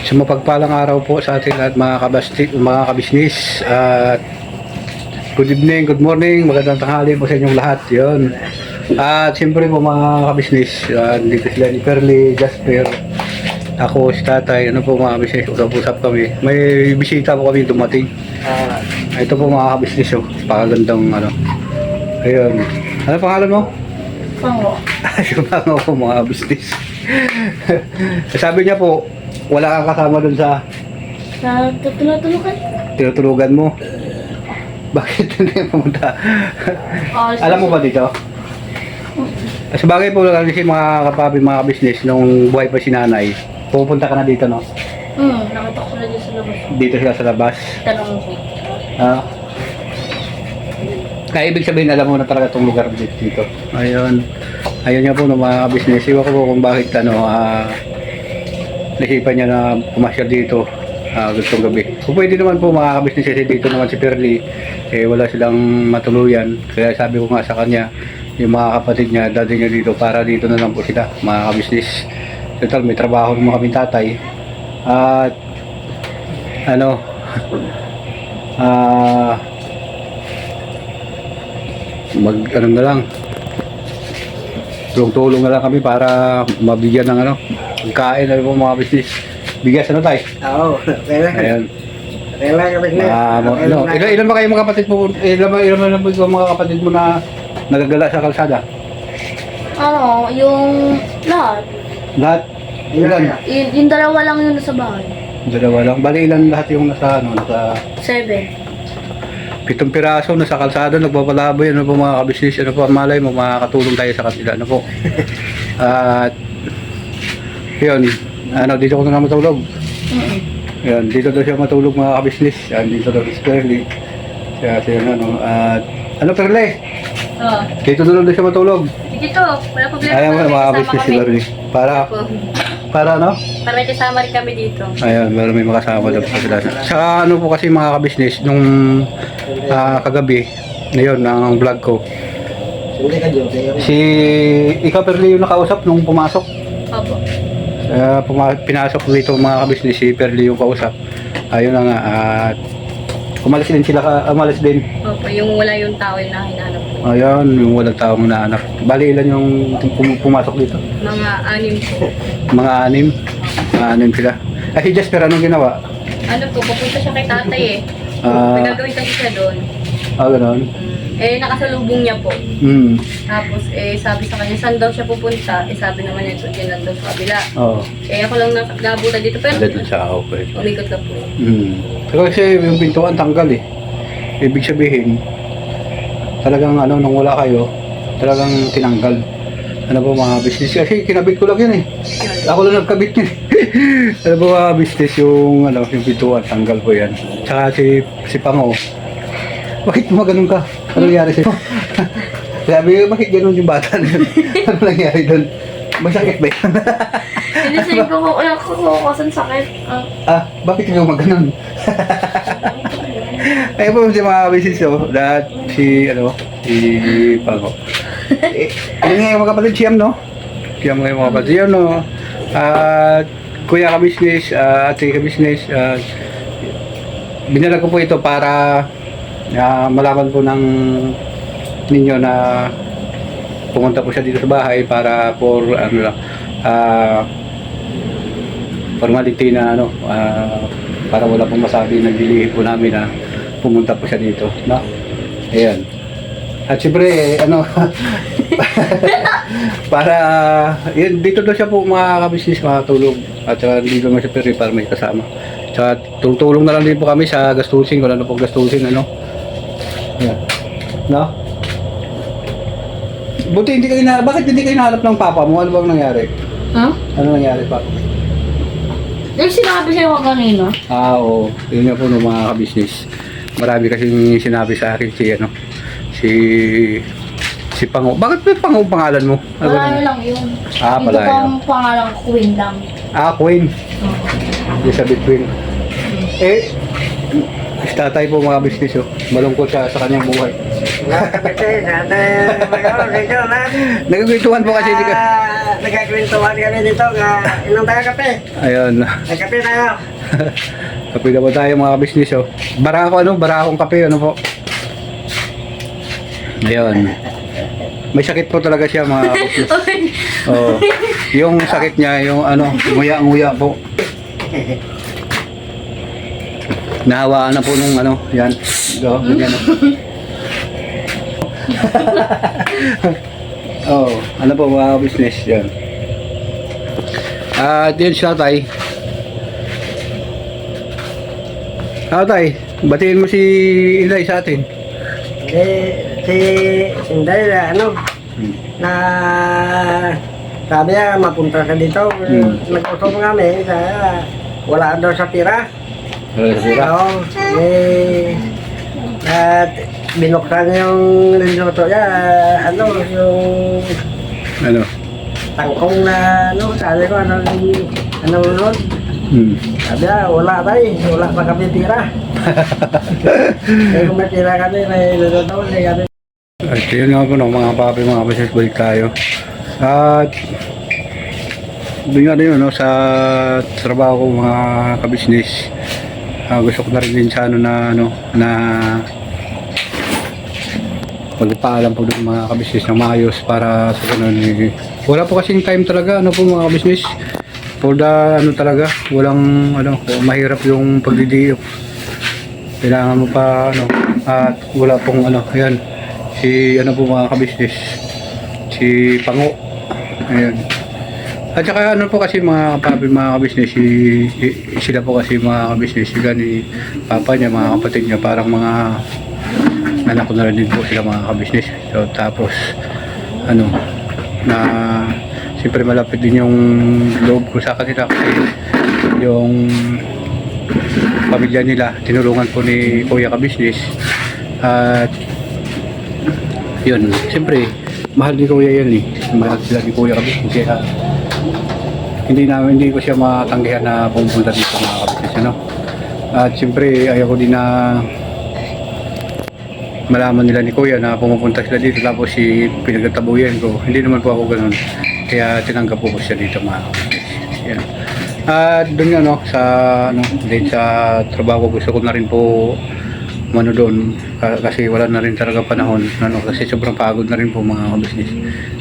So mapagpalang araw po sa ating lahat mga kabisnis at good evening, good morning, magandang tanghali po sa inyong lahat. Yun. At siyempre po mga kabisnis, dito sila ni Perly, Jasper, ako, si Tatay, ano po mga kabisnis, usap-usap kami. May bisita po kami dumating. Ito po mga kabisnis, oh, pakagandang ano. Ayun. Ano pangalan mo? Pango. Pango po mga kabisnis. Sabi niya po, wala kang kasama dun sa Tutulog-tulugan? tinutulugan mo. Bakit hindi pumunta? Alam mo ba dito? Sa bagay po kasi mga kapabi, mga business, nung buhay pa si nanay, pupunta ka na dito, no? Nakita ko na dyan sa labas. Dito sila sa labas. Tanong ko. Kaya ibig sabihin, alam mo na talaga itong lugar dito. Ayun. Ayun nga po ng mga business. Iwan ko po kung bakit naisipan niya na pumasyal dito gustong gabi. Kung pwede naman po mga business kasi dito naman si Perly, wala silang matuluyan. Kaya sabi ko nga sa kanya, yung mga kapatid niya, dati niya dito para dito na lang po sila mga business. Total, may trabaho ng mga kaming tatay. At ano na lang, tulong-tulong na lang kami para mabigyan ng pagkain na po mga business. Bigas tayo? Oo, kailan. Ayun. Kailan. Ilan ba kayo mga kapatid mo? Ilan ba mga kapatid mo na nagagala sa kalsada? Yung lahat. Lahat? Ilan? Yung dalawa lang yun sa bahay. Dalawa lang. Bali ilan lahat yung nasa 7. 7 piraso nasa kalsada, nagpapalaboy, po mga kabisnis, po, malay mo, makakatulong tayo sa kanila, po. At, yun, dito ko na matulog. Yan, dito daw siya matulog mga kabisnis. Yan, dito daw si Perly. At, Perly? Dito na daw siya matulog. Dito, wala problema. Ayan mo, mga kabisnis si Perly. Para Para may kasama rin kami dito. Ayan, meron may makasama daw sa sila. Sa po kasi mga kabisnis, nung kagabi, ngayon, ang vlog ko. Ikaw Perly yung nakausap nung pumasok. Opo. Pinasok dito mga kabisnis, si Perly yung kausap. Ayun na nga, at umalis din sila, umalis din. Opo, yung wala yung tao yung hinahanap ko. Ayan, yung walang taong naanak. Bali ilan yung pumasok dito? Mga 6 po. Mga 6 sila. Si Jasper, anong ginawa? Pupunta siya kay tatay eh. May gagawin kasi siya doon. Gano'n. Nakasalubong niya po. Tapos, sabi sa kanya, saan daw siya pupunta? Sabi naman niya, dyan lang daw sa kabila. Oo. Ako lang nabutan dito, pero Dito sa okay. umikot na po. Kasi yung pintuan tanggal eh. Ibig sabihin, talagang nung wala kayo, talagang tinanggal. Po mga business? Kasi kinabit ko lang yan eh. Ako lang nagkabit yun. Po mga business yung pintuan, tanggal po yan. Tsaka si Pango, bakit mo ganun ka? Ano nangyari sa'yo? Sabi ko, bakit ganun yung bata na yun? Ano nangyari doon? Masakit ba yan? Sinisig ko ko, wala ko kasan sakit. Bakit ikaw maganon? Ayun po si mga business lahat si Pango. Ano nga yung mga kapatid siyam, no? Siyam nga yung mga kapatid siyam, no? At kuya ka-business, ate ka-business, binalag ko po ito para malaman po ng ninyo na pumunta po siya dito sa bahay para for formality na para wala pong masabi na dilihin po namin na pumunta po siya dito, no? Ayan. At syempre, para, yun, dito daw siya po mga kabisnis makatulog. At dito naman siya pero para may kasama. Tsaka tulong na lang din po kami sa gastusin, kung ano po gastusin, Ayan. No? Buti bakit hindi kayo nahanap ng papa mo? Ano bang nangyari? Ano nangyari, papa? Yung sinabi sa'yo ka kanina? Oo. Yun nga po ng mga kabisnis. Marami kasing sinabi sa akin si Pango. Bakit may Pango pangalan mo? Marami lang yun. Pala Ito pang pangalang Queen lang. Queen. Elizabeth Queen. Si tatay po mga business, oh. Malungkot siya sa kanyang buhay. Nakakapit dati magkakaroon dito na. Nagkikwentuhan po kasi dito. Nagkakwentuhan kami dito nga ilang tayo kape. Ayun. Nagkape tayo. Kape na po tayo mga business, oh. Barakong kape, ano po. Ayun. May sakit po talaga siya mga business. Oh. Yung sakit niya, yung ano, nguya-nguya po. Nahawaan na po nung ano, yan. Ganyan. Oh, ano po mga business yan. At yun siya tay. Tay, batiin mo si Inday sa atin. Si Inday ano na sabi niya mapunta ka dito. Nag-usap kami wala daw sa pira. Oo. At binuksan yung niluto niya, yung tangkong na, sabi ko, anong nun? Sabi niya, wala pa kami tira. Kaya kung may tira kami, may niluto, kami. At yun nga po no, mga papi, mga business, balik tayo. At doon nga rin yun, no, sa trabaho ko mga kabisnes. Gusto ko na rin din sa na magpaalam po doon mga kabisnes ng maayos para sa ganun. Wala po kasing time talaga, po mga kabisnes. For the, talaga, walang, mahirap yung pagdidiyo. Kailangan mo pa, at wala pong, ayan, si, po mga kabisnes, si Pango. Ayan. At saka po kasi mga papi, mga kabisnes, sila po kasi mga kabisnes, sila ni papa niya, mga kapatid niya, parang mga anak ko na rin din po sila mga kabisnes. So tapos, na siyempre malapit din yung loob ko sa kanila kasi yung pamilya nila, tinulungan po ni Kuya Kabisnes. At yun, siyempre, mahal ni Kuya yan mahal sila ni Kuya Kabisnes. Kaya hindi ko siya matanggihan na pumunta dito mga kabisnes, At siyempre ayaw ko din na malaman nila ni Kuya na pumupunta sila dito tapos pinagtatabuyan ko. Hindi naman po ako ganoon. Kaya tinanggap ko siya dito mga kabisnes. Yan. At doon nga din sa trabaho gusto ko na rin po doon kasi wala na rin talaga panahon kasi sobrang pagod na rin po mga kabisnes.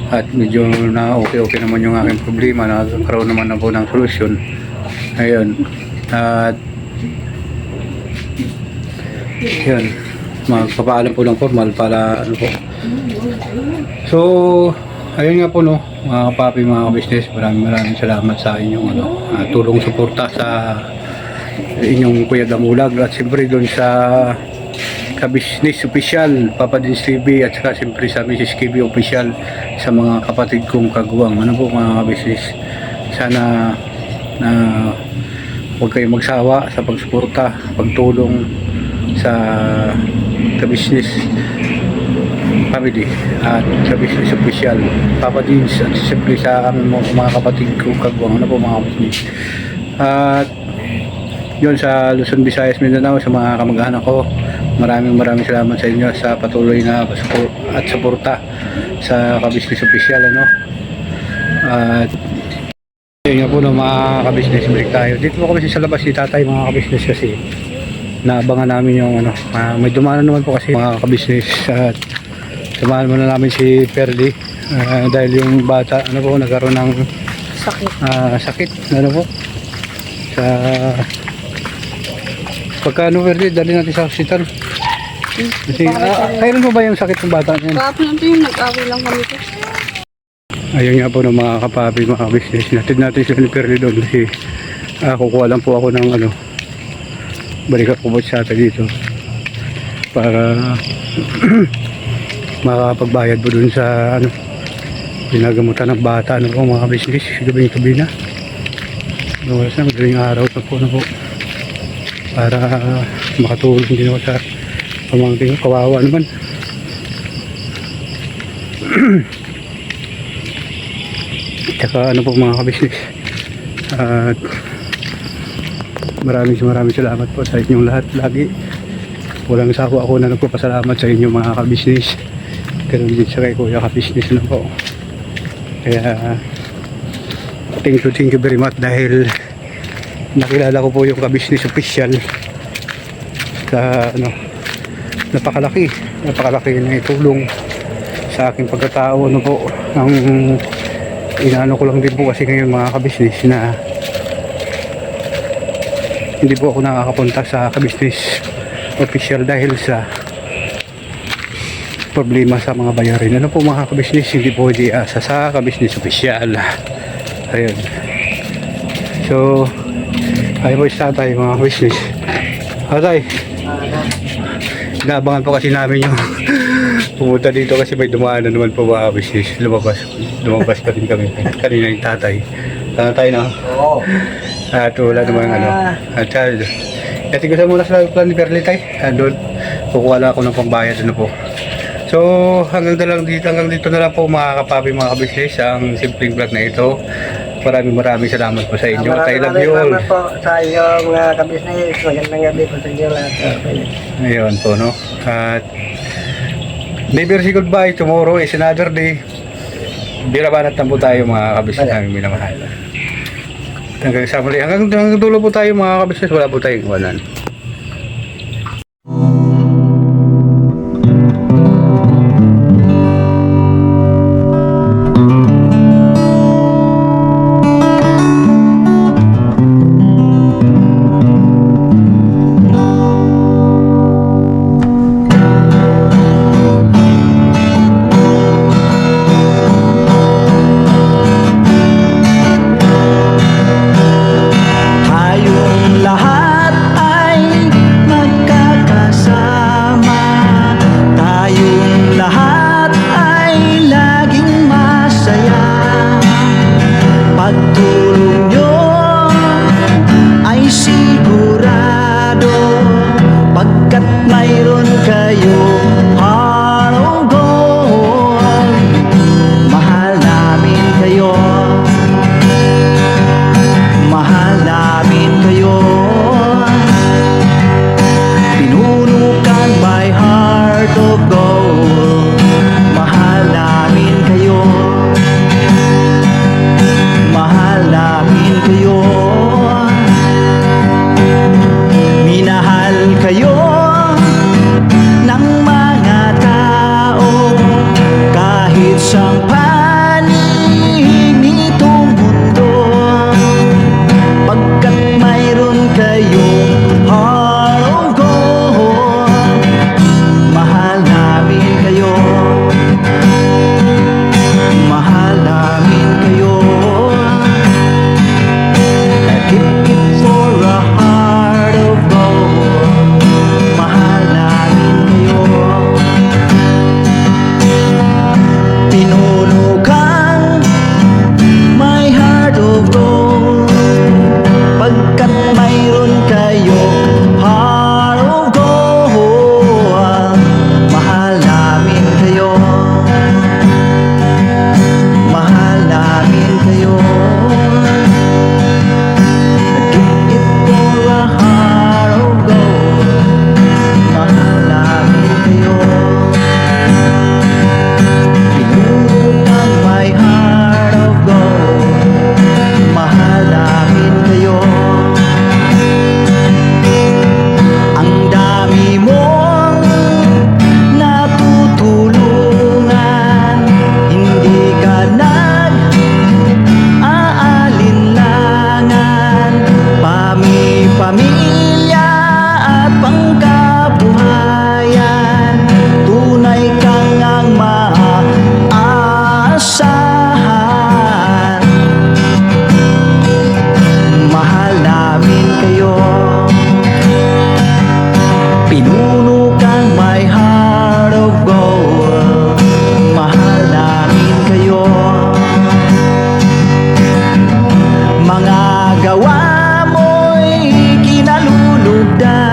At medyo na okay naman yung aking problema, nagkaroon naman na po ng solusyon. Ayun. At yun, magpapaalam po ng formal para po. So ayun nga po mga papi, mga business, maraming salamat sa inyong tulong suporta sa inyong Kuya Damulag at siyempre doon sa Kabisnes Official, Papa Dins TV at saka siyempre sa Mrs. KB Official, sa mga kapatid kong kaguwang. Po mga kabisnes, sana na huwag kayong magsawa sa pagsuporta, pagtulong sa Kabisnes Family at Kabisnes Official, Papa Dins at siyempre sa mga kapatid kong kaguwang. Po mga kabisnes. At yun sa Luzon, Visayas, Mindanao, sa mga kamag-anak ko, maraming salamat sa inyo sa patuloy na at suporta sa Kabisnes Official at yun nga po mga kabisnes, balik tayo dito po kami sa labas ni tatay mga kabisnes kasi naabangan namin yung may dumanan naman po kasi mga kabisnes at dumanan muna namin si Perdi dahil yung bata nagkaroon ng sakit po sa pagka Perdi, dali natin sa hospital. Kasi, kailan mo ba yung sakit ng bata niyan? Kahapon lang yung nag-away lang kami po. Ayun nga po ng mga kapapi, mga business. Natin sila ni Perli doon kasi kukuha lang po ako ng balik ako po siya dito para makapagbayad po doon sa ginagamutan ng bata po mga business. Gabi na. Oras na, madaling araw na po para makatulong din ako sa pamangkin ko, kawawa naman. Tsaka po mga kabisnes, at maraming salamat po sa inyong lahat lagi Walang sako ako na nagpapasalamat sa inyo mga ka-business. Ganun din sa kay Kuya ka-business na po. Kaya thank you very much dahil nakilala ko po yung ka-business official sa ano, napakalaki na itulong sa aking pagkatao ano po. Ang inaano ko lang din po kasi ngayon mga ka-business na hindi po ako nakakapunta sa ka-business official dahil sa problema sa mga bayarin. Ano po mga ka-business, hindi po asa sa ka-business official. Ayun. So ay po isa tayo mga business. Atay, inaabangan po kasi namin yung pumunta dito kasi may dumaan na naman po mga business. Lumabas pa din kami kanina yung tatay. Tatay na. Oo. At wala namang ano. At kasi gusto muna sa plan ni Perli tay. Doon kukuha lang ako ng pambayad ano po. So hanggang dito na lang po mga kapapi mga kabisnes ang simpleng vlog na ito. Maraming salamat po sa inyo. At I love you all. Salamat po sa inyo mga kabisnes. Magandang gabi po sa inyo lahat. Ayun po no. At never say goodbye. Tomorrow is another day. Birabanat na po tayo mga kabisnes namin minamahal. Hanggang sa muli. Hanggang dulo po tayo mga kabisnes. Wala po tayong iwanan. Tayong lahat ay magkakasama. Tayong lahat ay laging masaya. Pagtulong nyo ay sigurado, pagkat mayroon kayo heart of gold. Mahal namin kayo. Mahal namin kayo. Pinunukan my heart of gold. Mahal namin kayo. Mahal namin kayo. Minahal kayo ng mga tao kahit sa panig nitong mundo. Pagkat mayroon kayong heart of gold. Mahal namin kayo. Mahal namin kayo. I keep it for a heart of gold. Mahal namin kayo. Pinunukan my heart of gold, pagkat mayroon kayo heart of gold. Mahal namin kayo. Mahal namin kayo. Keep it for a heart of gold. Mahal namin kayo. Pinunukan my heart of gold. Mahal namin kayo. Ang dami mong natutulungan, hindi ka nag-aalinlangan. Pamilya at pangkabuhayan, tunay kang ang maaasahan. Mahal namin kayo. Pinunukan my heart of gold. Mahal namin kayo. Mga gawa mo'y kinalulugdan.